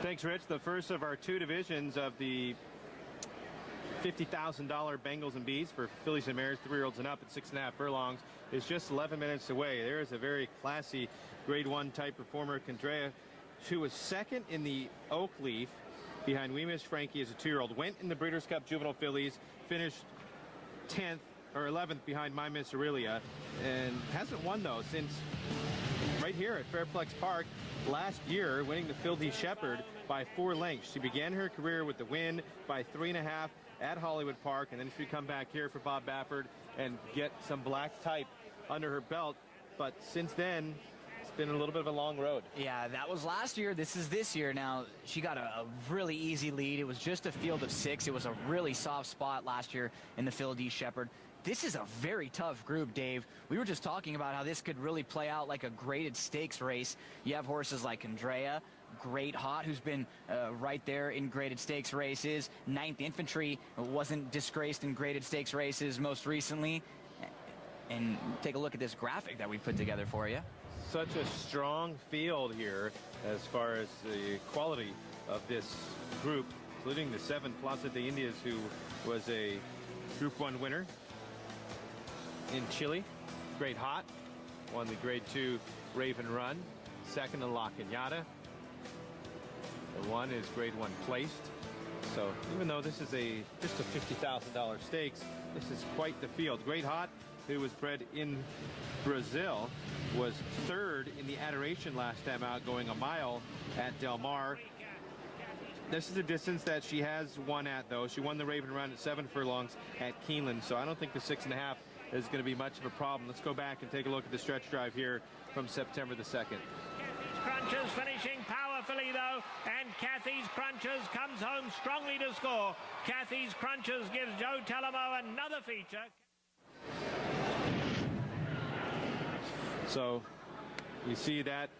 Thanks, Rich. The first of our two divisions of the $50,000 Bangles and Bees for fillies and mares, 3-year-olds and up at 6.5 furlongs is just 11 minutes away. There is a very classy Grade 1 type performer, Kindrea, who was second in the Oak Leaf behind We Miss Frankie as a 2-year-old. Went in the Breeders' Cup Juvenile Fillies, finished 10th or 11th behind My Miss Aurelia, and hasn't won though since right here at Fairplex Park last year, winning the Fildy Shepherd by 4 lengths. She began her career with the win by 3.5 at Hollywood Park, and then she'd come back here for Bob Baffert and get some black type under her belt. But since then, it's been a little bit of a long road. Yeah, that was last year. This is this year. Now, she got a really easy lead. It was just a field of 6. It was a really soft spot last year in the Fildy Shepherd. This is a very tough group, Dave. We were just talking about how this could really play out like a graded stakes race. You have horses like Kindrea, Great Hot, who's been right there in graded stakes races. 9th Infantry wasn't disgraced in graded stakes races most recently. And take a look at this graphic that we put together for you. Such a strong field here as far as the quality of this group, including the 7th Plaza de Indias, who was a Group 1 winner in Chile. Great Hot won the Grade 2 Raven Run. Second in La Cañada. The 1 is Grade 1 placed. So even though this is just a $50,000 stakes, this is quite the field. Great Hot, who was bred in Brazil, was 3rd in the Adoration last time out, going a mile at Del Mar. This is a distance that she has won at, though. She won the Raven Run at 7 furlongs at Keeneland, so I don't think the 6.5 is going to be much of a problem. Let's go back and take a look at the stretch drive here from September the 2nd. Crunchers finishing powerfully, though, and Kathy's Crunchers comes home strongly to score. Kathy's Crunchers gives Joe Telemo another feature. So you see that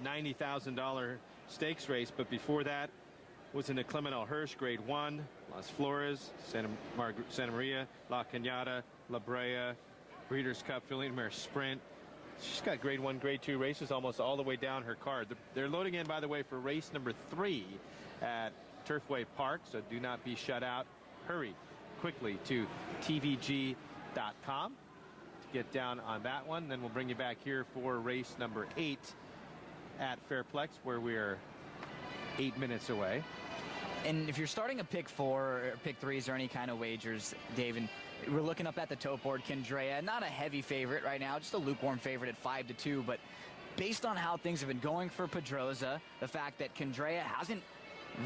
$90,000 stakes race, but before that was in the Clement L. Hirsch Grade 1, Las Flores, Santa Maria, La Cañada, La Brea, Breeders' Cup, Filly and Mare Sprint. She's got Grade 1, Grade 2 races almost all the way down her card. They're loading in, by the way, for race number 3 at Turfway Park, so do not be shut out. Hurry quickly to tvg.com to get down on that one. Then we'll bring you back here for race number 8 at Fairplex, where we are 8 minutes away. And if you're starting a pick 4 or pick 3s or any kind of wagers, Dave, and we're looking up at the tote board, Kindrea, not a heavy favorite right now, just a lukewarm favorite at 5-2, but based on how things have been going for Pedroza, the fact that Kindrea hasn't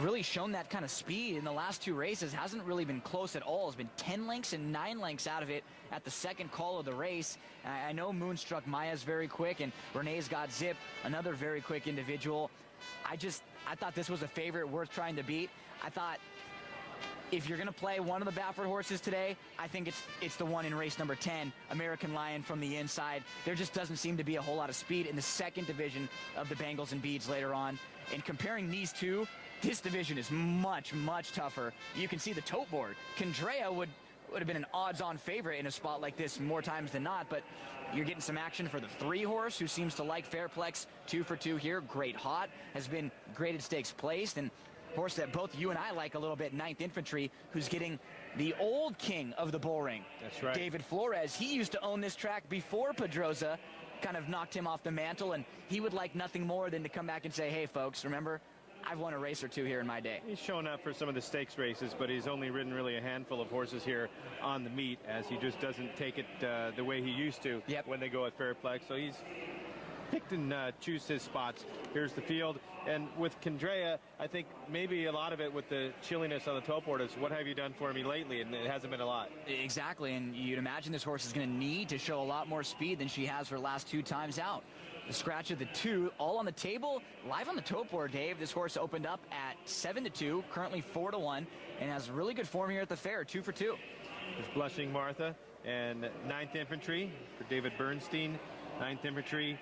really shown that kind of speed in the last 2 races, hasn't really been close at all. It's been 10 lengths and 9 lengths out of it at the second call of the race. I know Moonstruck Maya's very quick, and Renee's got Zip, another very quick individual. I thought this was a favorite worth trying to beat. I thought if you're going to play one of the Baffert horses today, I think it's the one in race number 10, American Lion from the inside. There just doesn't seem to be a whole lot of speed in the second division of the Bangles and Beads later on. And comparing these two, this division is much, much tougher. You can see the tote board. Kindrea would have been an odds-on favorite in a spot like this more times than not, but you're getting some action for the 3 horse, who seems to like Fairplex. 2 for 2 here. Great Hot has been graded stakes placed, and horse that both you and I like a little bit, 9th Infantry, who's getting the old king of the bull ring. That's right. David Flores. He used to own this track before Pedroza kind of knocked him off the mantle, and he would like nothing more than to come back and say, hey, folks, remember, I've won a race or 2 here in my day. He's shown up for some of the stakes races, but he's only ridden really a handful of horses here on the meet, as he just doesn't take it the way he used to when they go at Fairplex. So he's picked and choose his spots. Here's the field. And with Kindrea, I think maybe a lot of it with the chilliness on the tote board is, what have you done for me lately? And it hasn't been a lot. Exactly, and you'd imagine this horse is going to need to show a lot more speed than she has her last 2 times out. The scratch of the 2, all on the table, live on the tote board, Dave. This horse opened up at 7-2, currently 4-1, and has really good form here at the fair, 2 for 2. There's Blushing Martha and 9th Infantry for David Bernstein. 9th Infantry,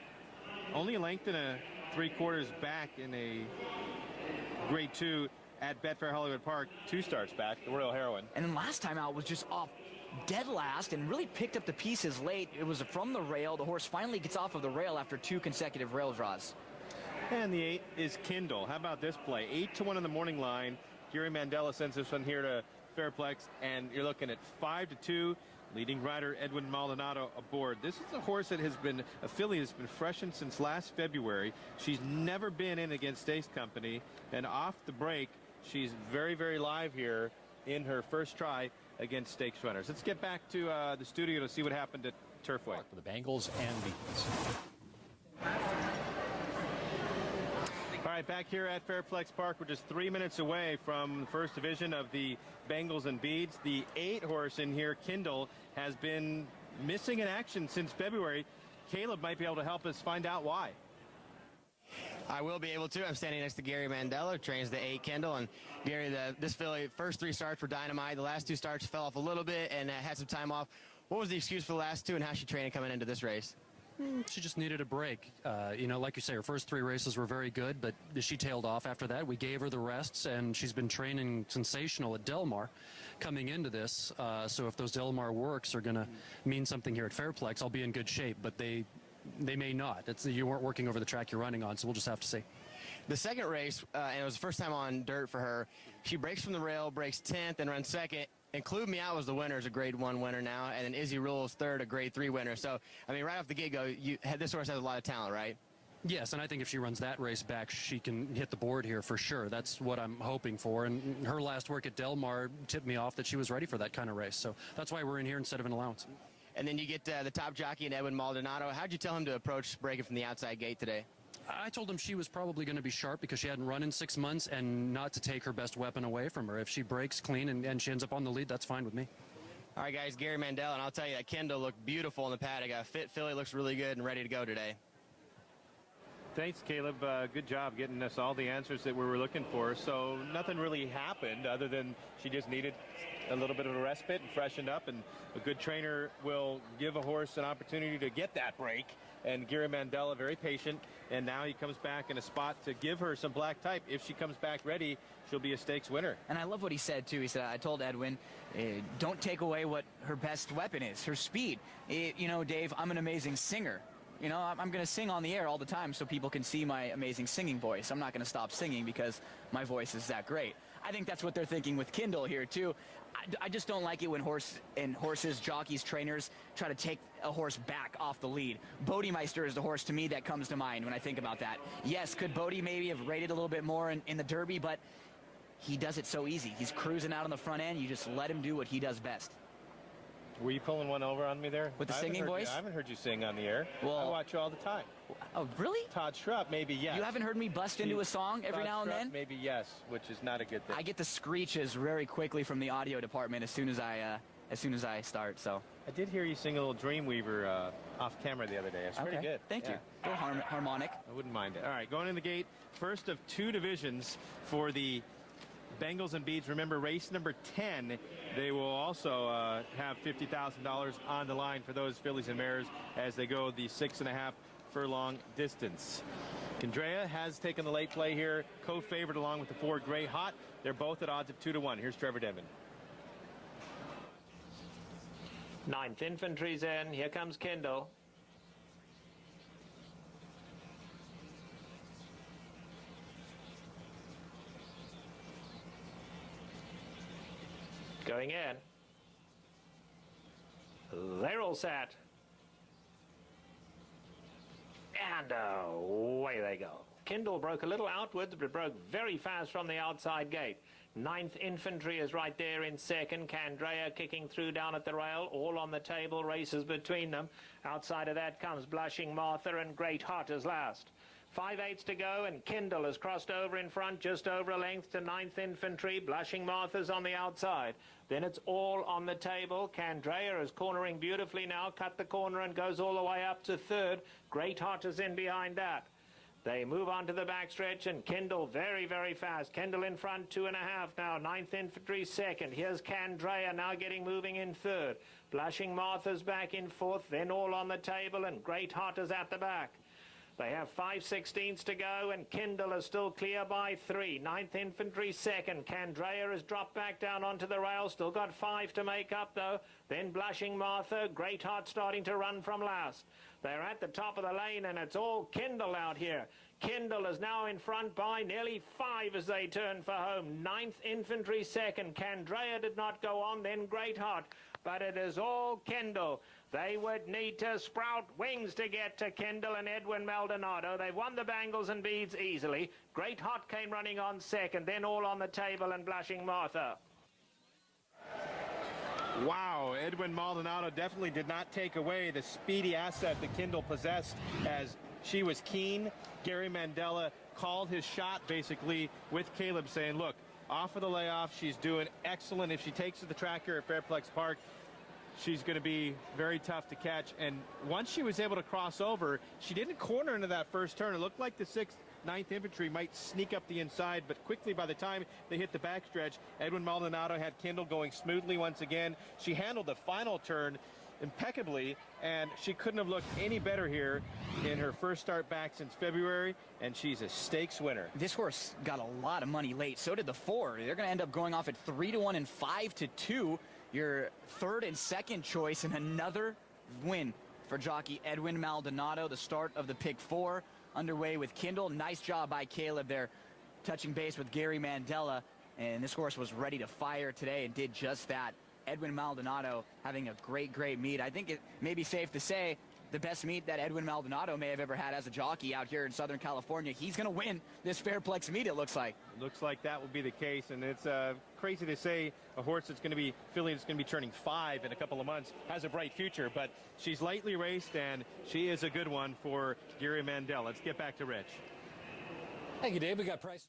only a length and a 3/4 back in a Grade 2 at Betfair Hollywood Park. 2 starts back, the Royal Heroine. And then last time out was just off dead last and really picked up the pieces late. It was from the rail. The horse finally gets off of the rail after 2 consecutive rail draws. And the 8 is Kindle. How about this play? 8-1 on the morning line. Gary Mandela sends this one here to Fairplex, and you're looking at 5-2. Leading rider Edwin Maldonado aboard. This is a horse that has been, a filly that's been freshened since last February. She's never been in against Stace Company, and off the break, she's very, very live here in her first try against stakes runners. Let's get back to the studio to see what happened at Turfway. For the Bangles and Beatles. All right, back here at Fairplex Park, we're just 3 minutes away from the first division of the Bangles and Beads. The 8 horse in here, Kindle, has been missing in action since February. Caleb might be able to help us find out why. I will be able to. I'm standing next to Gary Mandela, who trains the 8 Kindle. And Gary, this filly, first 3 starts were dynamite. The last 2 starts fell off a little bit and had some time off. What was the excuse for the last 2, and how's she training coming into this race? She just needed a break. You know, like you say, her first 3 races were very good, but she tailed off after that. We gave her the rests, and she's been training sensational at Del Mar coming into this. So if those Del Mar works are going to mean something here at Fairplex, I'll be in good shape, but they may not. You weren't working over the track you're running on, so we'll just have to see. The second race, and it was the first time on dirt for her, she breaks from the rail, breaks 10th, and runs second. Include Me Out was the winner, is a grade 1 winner now, and then Izzy Rule's third, a grade 3 winner. So, I mean, right off the get-go, this horse has a lot of talent, right? Yes, and I think if she runs that race back, she can hit the board here for sure. That's what I'm hoping for. And her last work at Del Mar tipped me off that she was ready for that kind of race. So that's why we're in here instead of an allowance. And then you get the top jockey in Edwin Maldonado. How'd you tell him to approach breaking from the outside gate today? I told him she was probably going to be sharp because she hadn't run in 6 months, and not to take her best weapon away from her. If she breaks clean and she ends up on the lead, that's fine with me. All right, guys, Gary Mandela, and I'll tell you that Kindle looked beautiful in the paddock. A fit filly looks really good and ready to go today. Thanks, Caleb. Good job getting us all the answers that we were looking for. So nothing really happened other than she just needed a little bit of a respite and freshened up, and a good trainer will give a horse an opportunity to get that break. And Gary Mandela, very patient, and now he comes back in a spot to give her some black type. If she comes back ready, she'll be a stakes winner. And I love what he said, too. He said, I told Edwin, don't take away what her best weapon is, her speed. You know, Dave, I'm an amazing singer. You know, I'm going to sing on the air all the time so people can see my amazing singing voice. I'm not going to stop singing because my voice is that great. I think that's what they're thinking with Kindle here, too. I just don't like it when horses, jockeys, trainers try to take a horse back off the lead. Bodemeister is the horse to me that comes to mind when I think about that. Yes, could Bodie maybe have rated a little bit more in the Derby, but he does it so easy. He's cruising out on the front end. You just let him do what he does best. Were you pulling one over on me there? With the singing voice? I haven't heard you sing on the air. Well, I watch you all the time. Oh, really? Todd Schrupp, maybe yes. You haven't heard me bust into a song every now and then? Maybe yes, which is not a good thing. I get the screeches very quickly from the audio department as soon as I start. So I did hear you sing a little Dreamweaver off camera the other day. It's pretty good. Thank you. A little harmonic. I wouldn't mind it. All right, going in the gate, first of 2 divisions for the Bangles and Beads. Remember, race number 10, they will also have $50,000 on the line for those fillies and mares as they go the 6.5 furlong distance. Kendrea has taken the late play here, co-favored along with the 4 Gray Hot. They're both at odds of 2-1. Here's Trevor Denman. 9th Infantry's in. Here comes Kindle. Going in. They're all set. And away they go. Kindle broke a little outwards, but broke very fast from the outside gate. 9th Infantry is right there in second. Candrea kicking through down at the rail. All on the table, races between them. Outside of that comes Blushing Martha and Great Hot as last. 5/8 to go, and Kindle has crossed over in front, just over a length to 9th Infantry. Blushing Martha's on the outside. Then it's all on the table. Candrea is cornering beautifully now, cut the corner and goes all the way up to third. Great Hot is in behind that. They move on to the backstretch, and Kindle very, very fast. Kindle in front, 2.5 now. 9th Infantry second. Here's Candrea now getting moving in third. Blushing Martha's back in fourth. Then all on the table, and Great Hot is at the back. They have 5/16 to go, and Kindle is still clear by 3. 9th Infantry second. Candrea has dropped back down onto the rail. Still got 5 to make up, though. Then Blushing Martha. Great Heart starting to run from last. They're at the top of the lane, and it's all Kindle out here. Kindle is now in front by nearly 5 as they turn for home. 9th Infantry second. Candrea did not go on, then Great Hot. But it is all Kindle. They would need to sprout wings to get to Kindle and Edwin Maldonado. They've won the Bangles and Beads easily. Great Hot came running on second, then All on the Table and Blushing Martha. Wow, Edwin Maldonado definitely did not take away the speedy asset that Kindle possessed, as she was keen. Gary Mandela called his shot basically with Caleb, saying, look, off of the layoff, she's doing excellent. If she takes to the track here at Fairplex Park, she's going to be very tough to catch. And once she was able to cross over, she didn't corner into that first turn. It looked like the 6th, 9th Infantry might sneak up the inside, but quickly by the time they hit the backstretch, Edwin Maldonado had Kindle going smoothly once again. She handled the final turn impeccably, and she couldn't have looked any better here in her first start back since February, and she's a stakes winner. This horse got a lot of money late. So did the 4. They're going to end up going off at 3-1 and 5-2. Your third and second choice, and another win for jockey Edwin Maldonado. The start of the pick 4 underway with Kindle. Nice job by Caleb there, touching base with Gary Mandela, and this horse was ready to fire today and did just that. Edwin Maldonado having a great meet. I think it may be safe to say the best meet that Edwin Maldonado may have ever had as a jockey out here in Southern California. He's going to win this Fairplex meet, it looks like. Looks like that will be the case, and it's crazy to say a horse that's going to be, filly that's going to be turning 5 in a couple of months, has a bright future, but she's lightly raced, and she is a good one for Gary Mandel. Let's get back to Rich. Thank you, Dave. We got Price.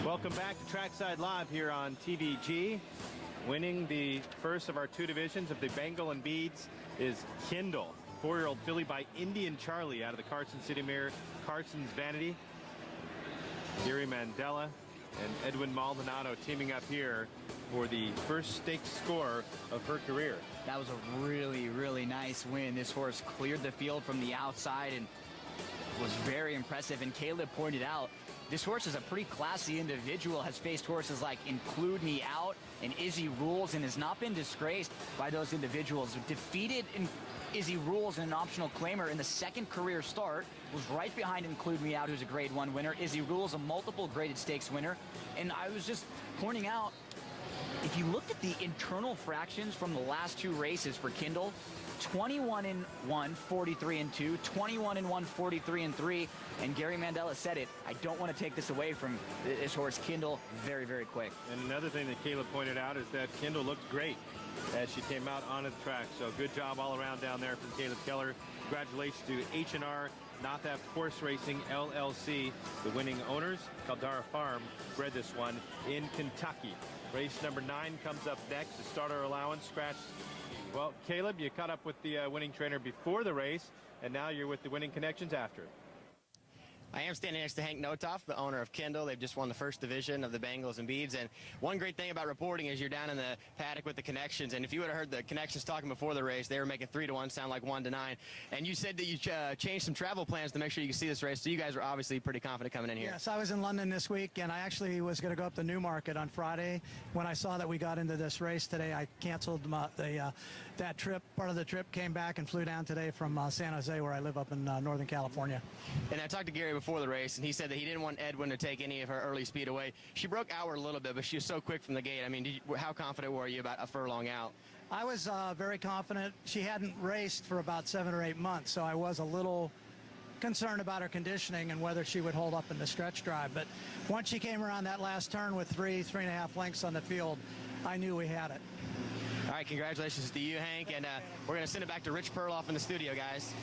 Welcome back to Trackside Live here on TVG. Winning the first of our 2 divisions of the Bengal and Beads is Kindle, 4-year-old filly by Indian Charlie out of the Carson City mare Carson's Vanity. Gary Mandela and Edwin Maldonado teaming up here for the first stakes score of her career. That was a really nice win. This horse cleared the field from the outside and was very impressive. And Caleb pointed out, this horse is a pretty classy individual, has faced horses like Include Me Out and Izzy Rules, and has not been disgraced by those individuals. Defeated Izzy Rules in an optional claimer in the 2nd career start, was right behind Include Me Out, who's a Grade 1 winner. Izzy Rules, a multiple graded stakes winner. And I was just pointing out, if you looked at the internal fractions from the last 2 races for Kindle, 21 and 1, 43 and 2, 21 and 1, 43 and 3, and Gary Mandela said it. I don't want to take this away from this horse, Kindle, very quick. And another thing that Caleb pointed out is that Kindle looked great as she came out onto the track. So good job all around down there from Caleb Keller. Congratulations to H&R Nothaf Horse Racing LLC, the winning owners. Caldara Farm bred this one in Kentucky. Race number 9 comes up next. The starter allowance scratch. Well, Caleb, you caught up with the winning trainer before the race, and now you're with the winning connections after. I am standing next to Hank Notoff, the owner of Kindle. They've just won the first division of the Bangles and Beads. And one great thing about reporting is you're down in the paddock with the connections. And if you would have heard the connections talking before the race, they were making 3-1 sound like 1-9. And you said that you changed some travel plans to make sure you could see this race. So you guys were obviously pretty confident coming in here. Yes, I was in London this week, and I actually was going to go up to Newmarket on Friday. When I saw that we got into this race today, I canceled that trip. Part of the trip, came back and flew down today from San Jose, where I live up in Northern California. And I talked to Gary before the race, and he said that he didn't want Edwin to take any of her early speed away. She broke Hour a little bit, but she was so quick from the gate. I mean, how confident were you about a furlong out? I was very confident. She hadn't raced for about 7 or 8 months, so I was a little concerned about her conditioning and whether she would hold up in the stretch drive. But once she came around that last turn with 3.5 lengths on the field, I knew we had it. All right, congratulations to you, Hank, and we're going to send it back to Rich Perloff in the studio, guys.